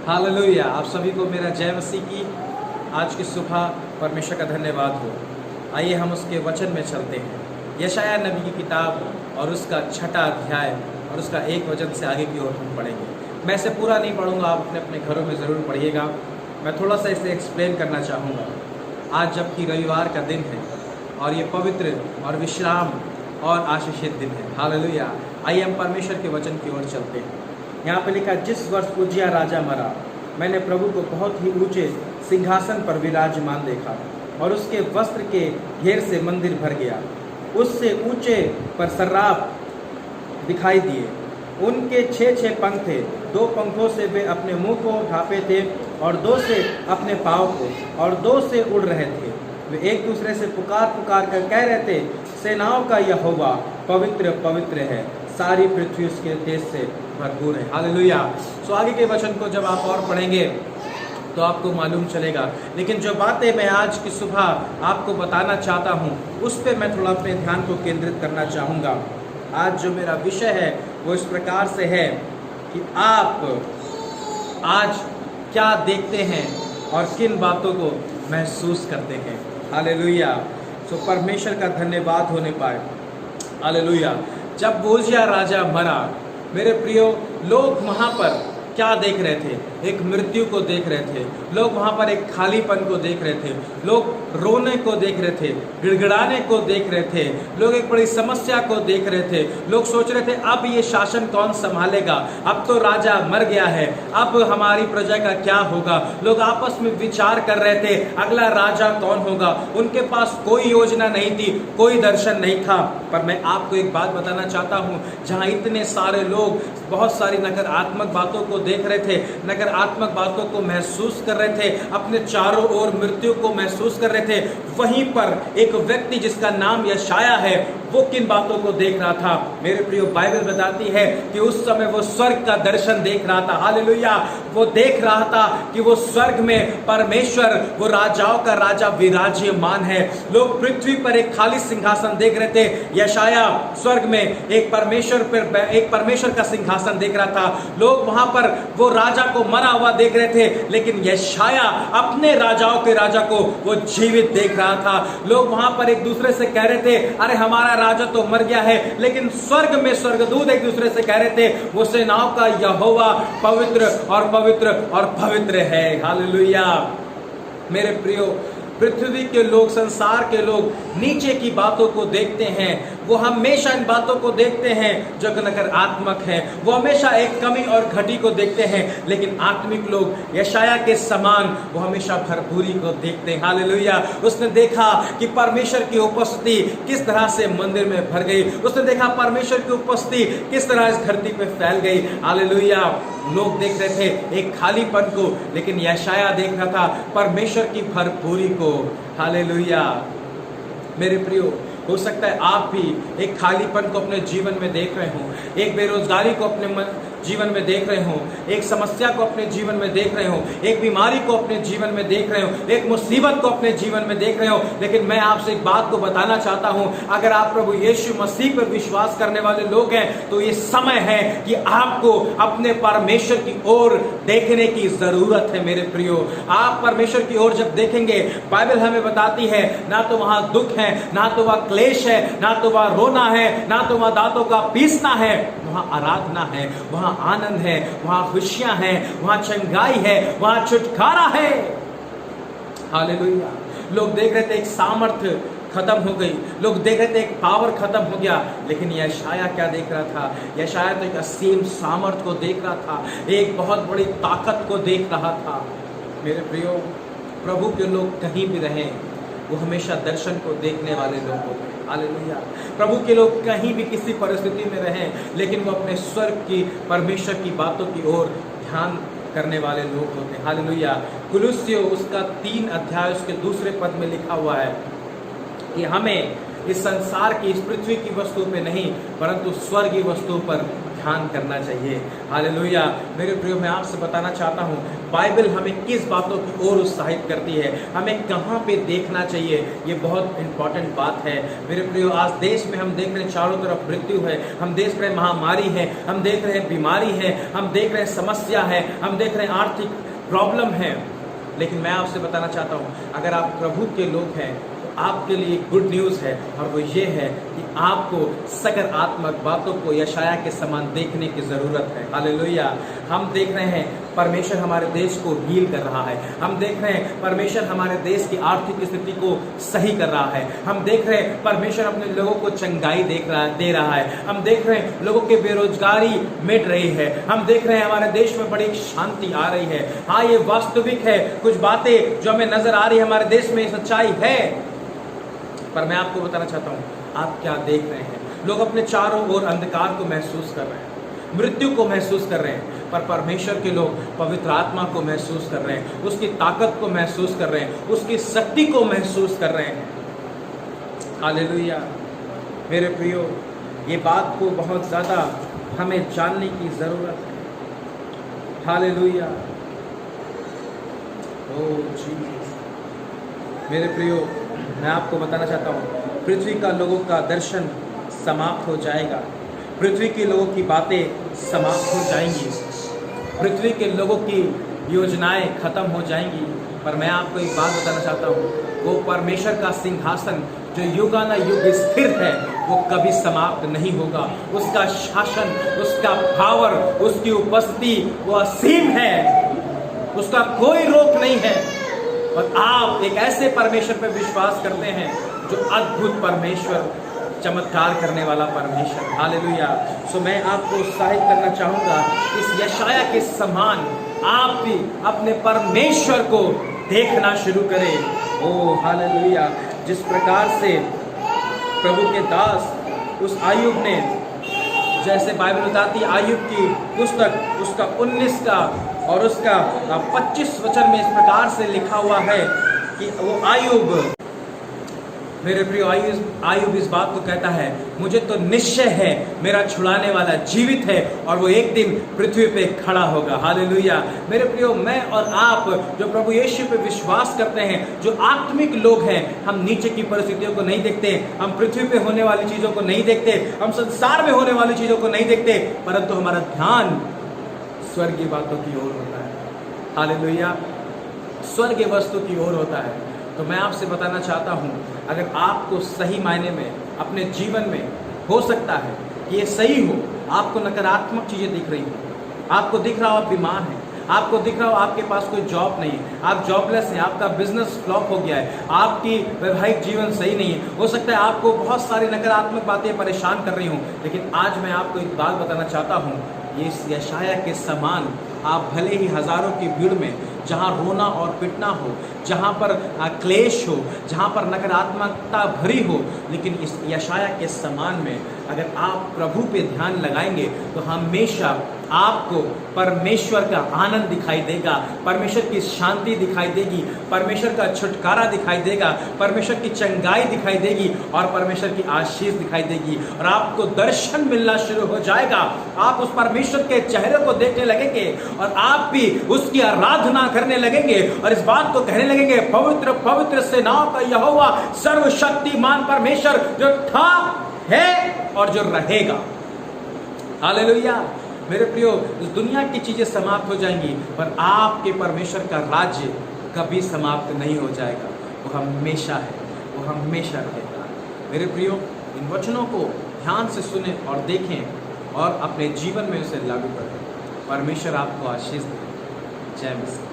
Hallelujah. आप सभी को मेरा जय मसीह की आज की सुबह परमेश्वर का धन्यवाद हो। आइए हम उसके वचन में चलते हैं। यशायाह नबी की किताब और उसका 6वां अध्याय और उसका 1 वचन से आगे की ओर हम पढ़ेंगे। मैं इसे पूरा नहीं पढ़ूंगा, आप अपने अपने घरों में ज़रूर पढ़िएगा। मैं थोड़ा सा इसे एक्सप्लेन करना चाहूँगा। आज जबकि रविवार का दिन है और ये पवित्र और विश्राम और आशीषित दिन है। हालेलुया। आइए हम परमेश्वर के वचन की ओर चलते हैं। यहाँ पे लिखा, जिस वर्ष उज्जियाह राजा मरा, मैंने प्रभु को बहुत ही ऊंचे सिंहासन पर विराजमान देखा और उसके वस्त्र के घेर से मंदिर भर गया। उससे ऊंचे पर सर्राफ दिखाई दिए। उनके 6 पंख थे। 2 पंखों से वे अपने मुंह को ढांपे थे और 2 से अपने पाँव को और 2 से उड़ रहे थे। वे एक दूसरे से पुकार पुकार कर कह रहे थे, सेनाओं का यहोवा पवित्र पवित्र है, सारी पृथ्वी उसके तेज से भरपूर है। हालेलुया। सो आगे के वचन को जब आप और पढ़ेंगे तो आपको मालूम चलेगा, लेकिन जो बातें मैं आज की सुबह आपको बताना चाहता हूँ उस पर मैं थोड़ा अपने ध्यान को केंद्रित करना चाहूँगा। आज जो मेरा विषय है वो इस प्रकार से है कि आप आज क्या देखते हैं और किन बातों को महसूस करते हैं। हालेलुया। सो परमेश्वर का धन्यवाद होने पाए। हालेलुया। जब उज्जियाह राजा मरा, मेरे प्रियो, लोग वहाँ पर क्या देख रहे थे? एक मृत्यु को देख रहे थे। लोग वहाँ पर एक खालीपन को देख रहे थे। लोग रोने को देख रहे थे, गिड़गिड़ाने को देख रहे थे। लोग एक बड़ी समस्या को देख रहे थे। लोग सोच रहे थे अब ये शासन कौन संभालेगा, अब तो राजा मर गया है, अब हमारी प्रजा का क्या होगा। लोग आपस में विचार कर रहे थे अगला राजा कौन होगा। उनके पास कोई योजना नहीं थी, कोई दर्शन नहीं था। पर मैं आपको एक बात बताना चाहता हूँ, जहाँ इतने सारे लोग बहुत सारी नकारात्मक बातों को देख रहे थे, नकारात्मक बातों को महसूस कर रहे थे, अपने चारों ओर मृत्यु को महसूस कर रहे थे, वहीं पर एक व्यक्ति जिसका नाम यशायाह है, वो किन बातों को देख रहा था? मेरे प्रियो, बाइबल बताती है कि उस समय वो स्वर्ग का दर्शन देख रहा था। हालेलुया। वो देख रहा था कि वो स्वर्ग में परमेश्वर, वो राजाओं का राजा विराजमान है। लोग पृथ्वी पर एक खाली सिंहासन देख रहे थे, यशायाह स्वर्ग में एक परमेश्वर का सिंहासन देख रहा था। लोग वहां पर वो राजा को मरा हुआ देख रहे थे, लेकिन यशायाह अपने राजाओं के राजा को वो जीवित देख रहा था। लोग वहां पर एक दूसरे से कह रहे थे, अरे हमारा राजा तो मर गया है, लेकिन स्वर्ग में स्वर्गदूत एक दूसरे से कह रहे थे, वो सेनाओं का यहोवा पवित्र और पवित्र और पवित्र है। हालेलुया। मेरे प्रियो, पृथ्वी के लोग, संसार के लोग नीचे की बातों को देखते हैं। वो हमेशा इन बातों को देखते हैं जो नकारात्मक है। वो हमेशा एक कमी और घटी को देखते हैं, लेकिन आत्मिक लोग यशायाह के समान वो हमेशा भरपूरी को देखते हैं। हालेलुया। उसने देखा कि परमेश्वर की उपस्थिति किस तरह से मंदिर में भर गई। उसने देखा परमेश्वर की उपस्थिति किस तरह इस धरती पे फैल गई। हालेलुया। लोग देख रहे थे एक खालीपन को, लेकिन यशायाह देख रहा था परमेश्वर की भरपूरी को। हालेलुया। मेरे प्रियो, हो सकता है आप भी एक खालीपन को अपने जीवन में देख रहे हो, एक बेरोजगारी को अपने जीवन में देख रहे हो, एक समस्या को अपने जीवन में देख रहे हो, एक बीमारी को अपने जीवन में देख रहे हो, एक मुसीबत को अपने जीवन में देख रहे हो। लेकिन मैं आपसे एक बात को बताना चाहता हूं, अगर आप प्रभु यीशु मसीह पर विश्वास करने वाले लोग हैं तो ये समय है कि आपको अपने परमेश्वर की ओर देखने की जरूरत है। मेरे प्रियो, आप परमेश्वर की ओर जब देखेंगे, बाइबल हमें बताती है ना तो वहां दुख है, ना तो वहां क्लेश है, ना तो वहां रोना है, ना तो वहां दांतों का पीसना है। वहां आराधना है, वहां आनंद है, वहां खुशियां हैं, वहां चंगाई है, वहां छुटकारा है। हालेलुया। लोग देख रहे थे एक सामर्थ्य खत्म हो गई, लोग देख रहे थे एक पावर खत्म हो गया, लेकिन यशायाह क्या देख रहा था? यशायाह तो एक असीम सामर्थ्य को देख रहा था, एक बहुत बड़ी ताकत को देख रहा था। मेरे प्रियो, प्रभु के लोग कहीं भी रहें, वो हमेशा दर्शन को देखने वाले लोग होते हैं। हालेलुया। प्रभु के लोग कहीं भी किसी परिस्थिति में रहें, लेकिन वो अपने स्वर्ग की, परमेश्वर की बातों की ओर ध्यान करने वाले लोग होते हैं। हालेलुया। कुलुस्सियों उसका 3 अध्याय उसके 2 पद में लिखा हुआ है कि हमें इस संसार की, इस पृथ्वी की वस्तु पे नहीं, परंतु स्वर्गीय वस्तु पर ध्यान करना चाहिए। हालेलुया। मेरे प्रियो, मैं आपसे बताना चाहता हूँ बाइबल हमें किस बातों की ओर उत्साहित करती है, हमें कहाँ पे देखना चाहिए, ये बहुत इंपॉर्टेंट बात है। मेरे प्रियो, आज देश में हम देख रहे हैं चारों तरफ मृत्यु है, हम देख रहे हैं महामारी है, हम देख रहे हैं बीमारी है, हम देख रहे हैं समस्या है, हम देख रहे हैं आर्थिक प्रॉब्लम है। लेकिन मैं आपसे बताना चाहता हूँ, अगर आप प्रभु के लोग हैं तो आपके लिए गुड न्यूज़ है, और वो ये है कि आपको सकारात्मक बातों को यशाया के समान देखने की ज़रूरत है। हालेलुया। हम देख रहे हैं परमेश्वर हमारे देश को हील कर रहा है, हम देख रहे हैं परमेश्वर हमारे देश की आर्थिक स्थिति को सही कर रहा है, हम देख रहे हैं परमेश्वर अपने लोगों को चंगाई दे रहा है, हम देख रहे हैं लोगों की बेरोजगारी मिट रही है, हम देख रहे हैं हमारे देश में बड़ी शांति आ रही है। हाँ, ये वास्तविक है, कुछ बातें जो हमें नजर आ रही है हमारे देश में सच्चाई है, पर मैं आपको बताना चाहता हूँ आप क्या देख रहे हैं। लोग अपने चारों ओर अंधकार को महसूस कर रहे हैं, मृत्यु को महसूस कर रहे हैं, पर परमेश्वर के लोग पवित्र आत्मा को महसूस कर रहे हैं, उसकी ताकत को महसूस कर रहे हैं, उसकी शक्ति को महसूस कर रहे हैं। हालेलुया। मेरे प्रियो, ये बात को बहुत ज़्यादा हमें जानने की ज़रूरत है। हालेलुया। ओ जीसस। मेरे प्रियो, मैं आपको बताना चाहता हूँ पृथ्वी का लोगों का दर्शन समाप्त हो जाएगा, पृथ्वी के लोगों की बातें समाप्त हो जाएंगी, पृथ्वी के लोगों की योजनाएं खत्म हो जाएंगी। पर मैं आपको एक बात बताना चाहता हूँ, वो परमेश्वर का सिंहासन जो युगानुयुग स्थिर है वो कभी समाप्त नहीं होगा। उसका शासन, उसका पावर, उसकी उपस्थिति वो असीम है, उसका कोई रोक नहीं है। और आप एक ऐसे परमेश्वर पर विश्वास करते हैं जो अद्भुत परमेश्वर, चमत्कार करने वाला परमेश्वर। हालेलुया। सो मैं आपको उत्साहित करना चाहूँगा इस यशाया के समान आप भी अपने परमेश्वर को देखना शुरू करें। ओ हालेलुया। जिस प्रकार से प्रभु के दास उस आयुब ने, जैसे बाइबल बताती है आयुब की पुस्तक उसका 19 का और उसका 25 वचन में इस प्रकार से लिखा हुआ है कि वो आयुब, मेरे प्रिय, आयुब इस बात को कहता है, मुझे तो निश्चय है मेरा छुड़ाने वाला जीवित है और वो एक दिन पृथ्वी पे खड़ा होगा। हालेलुया। मेरे प्रियो, मैं और आप जो प्रभु यीशु पे विश्वास करते हैं, जो आत्मिक लोग हैं, हम नीचे की परिस्थितियों को नहीं देखते, हम पृथ्वी पे होने वाली चीज़ों को नहीं देखते, हम संसार में होने वाली चीज़ों को नहीं देखते, परंतु हमारा ध्यान स्वर्गीय बातों की ओर होता है। हालेलुया। स्वर्गीय वस्तु की ओर होता है। तो मैं आपसे बताना चाहता हूँ, अगर आपको सही मायने में अपने जीवन में हो सकता है कि ये सही हो, आपको नकारात्मक चीज़ें दिख रही हो, आपको दिख रहा हो आप बीमार हैं, आपको दिख रहा हो आपके पास कोई जॉब नहीं है, आप जॉबलेस हैं, आपका बिजनेस फ्लॉप हो गया है, आपकी वैवाहिक जीवन सही नहीं है, हो सकता है आपको बहुत सारी नकारात्मक बातें परेशान कर रही हूँ, लेकिन आज मैं आपको एक बात बताना चाहता हूँ, ये यशाया के समान आप भले ही हजारों की भीड़ में, जहाँ रोना और पिटना हो, जहाँ पर क्लेश हो, जहाँ पर नकारात्मकता भरी हो, लेकिन इस यशाया के समान में अगर आप प्रभु पे ध्यान लगाएंगे तो हमेशा आपको परमेश्वर का आनंद दिखाई देगा, परमेश्वर की शांति दिखाई देगी, परमेश्वर का छुटकारा दिखाई देगा, परमेश्वर की चंगाई दिखाई देगी और परमेश्वर की आशीष दिखाई देगी और आपको दर्शन मिलना शुरू हो जाएगा। आप उस परमेश्वर के चेहरे को देखने लगेंगे और आप भी उसकी आराधना करने लगेंगे और इस बात को कहने लगेंगे, पवित्र पवित्र सेनाओं का यहोवा, सर्वशक्तिमान परमेश्वर जो था, है और जो रहेगा। हालेलुया। मेरे प्रियो, इस दुनिया की चीजें समाप्त हो जाएंगी पर आपके परमेश्वर का राज्य कभी समाप्त नहीं हो जाएगा। वो हमेशा है, वो हमेशा रहेगा। मेरे प्रियो, इन वचनों को ध्यान से सुने और देखें और अपने जीवन में उसे लागू करें। परमेश्वर आपको आशीष दे। जय मसीह।